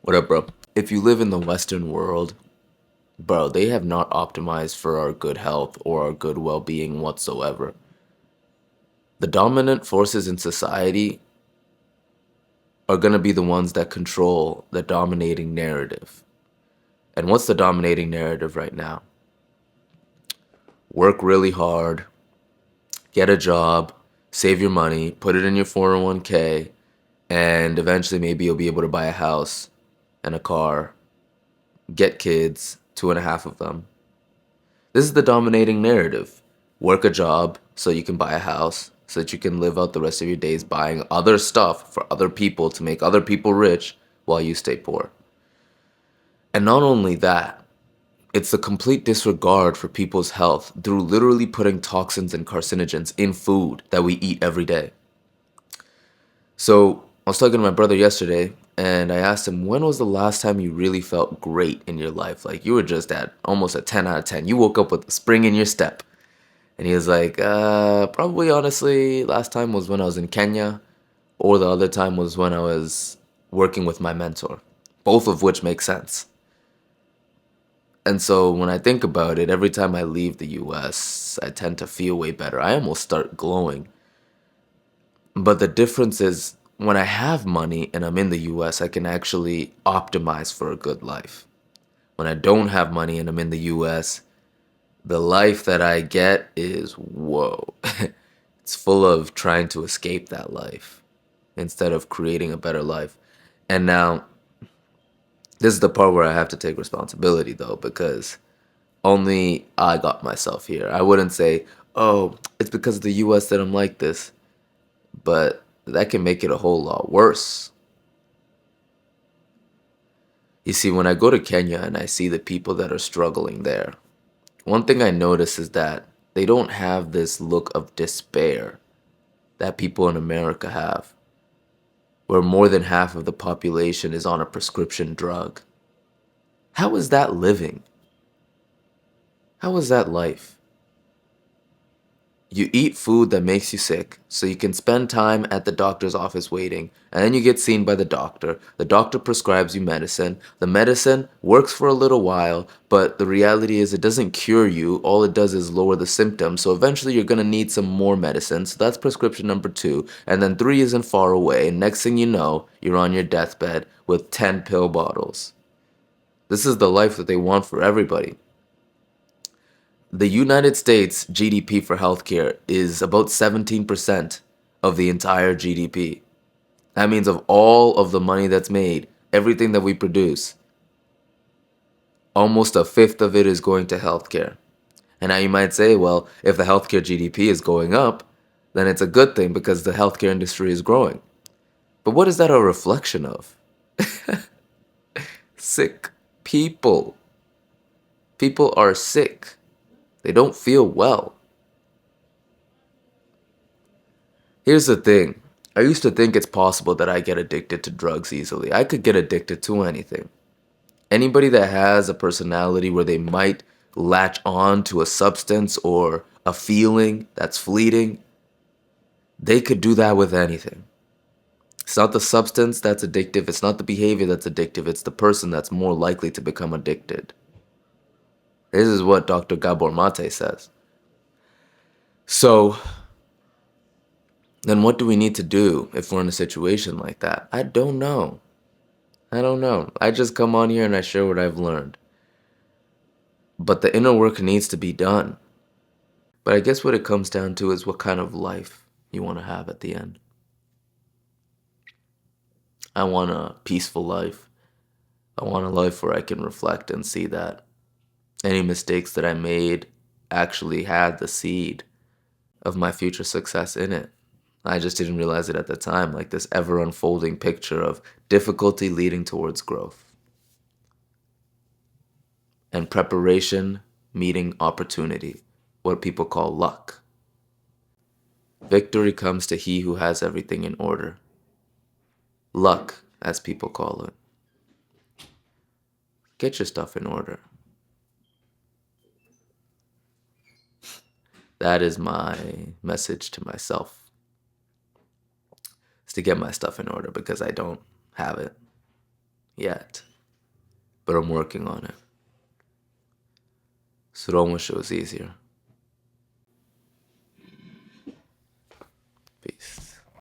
What up, bro? If you live in the Western world, bro, they have not optimized for our good health or our good well being whatsoever. The dominant forces in society are going to be the ones that control the dominating narrative. And what's the dominating narrative right now? Work really hard, get a job, save your money, put it in your 401k, and eventually maybe you'll be able to buy a house and a car, get kids, two and a half of them. This is the dominating narrative. Work a job so you can buy a house, so that you can live out the rest of your days buying other stuff for other people to make other people rich while you stay poor. And not only that, it's the complete disregard for people's health through literally putting toxins and carcinogens in food that we eat every day. So I was talking to my brother yesterday, and I asked him, when was the last time you really felt great in your life? Like you were just at almost a 10 out of 10. You woke up with a spring in your step. And he was like, probably honestly, last time was when I was in Kenya, or the other time was when I was working with my mentor, both of which make sense. And so when I think about it, every time I leave the US, I tend to feel way better. I almost start glowing. But the difference is when I have money and I'm in the US, I can actually optimize for a good life. When I don't have money and I'm in the US, the life that I get is whoa. It's full of trying to escape that life instead of creating a better life. And now, this is the part where I have to take responsibility though, because only I got myself here. I wouldn't say, oh, it's because of the US that I'm like this, but that can make it a whole lot worse. You see, when I go to Kenya and I see the people that are struggling there, one thing I notice is that they don't have this look of despair that people in America have, where more than half of the population is on a prescription drug. How is that living? How is that life? You eat food that makes you sick, so you can spend time at the doctor's office waiting, and then you get seen by the doctor. The doctor prescribes you medicine. The medicine works for a little while, but the reality is it doesn't cure you. All it does is lower the symptoms, so eventually you're going to need some more medicine. So that's prescription number 2, and then 3 isn't far away, and next thing you know, you're on your deathbed with 10 pill bottles. This is the life that they want for everybody. The United States GDP for healthcare is about 17% of the entire GDP. That means of all of the money that's made, everything that we produce, almost a fifth of it is going to healthcare. And now you might say, well, if the healthcare GDP is going up, then it's a good thing because the healthcare industry is growing. But what is that a reflection of? Sick people. People are sick. They don't feel well. Here's the thing. I used to think it's possible that I get addicted to drugs easily. I could get addicted to anything. Anybody that has a personality where they might latch on to a substance or a feeling that's fleeting, they could do that with anything. It's not the substance that's addictive. It's not the behavior that's addictive. It's the person that's more likely to become addicted. This is what Dr. Gabor Mate says. So, then what do we need to do if we're in a situation like that? I don't know. I just come on here and I share what I've learned. But the inner work needs to be done. But I guess what it comes down to is what kind of life you want to have at the end. I want a peaceful life. I want a life where I can reflect and see that any mistakes that I made actually had the seed of my future success in it. I just didn't realize it at the time, like this ever unfolding picture of difficulty leading towards growth. And preparation meeting opportunity, what people call luck. Victory comes to he who has everything in order. Luck, as people call it. Get your stuff in order. That is my message to myself. Is to get my stuff in order because I don't have it. yet, but I'm working on it. So don't wish it was easier.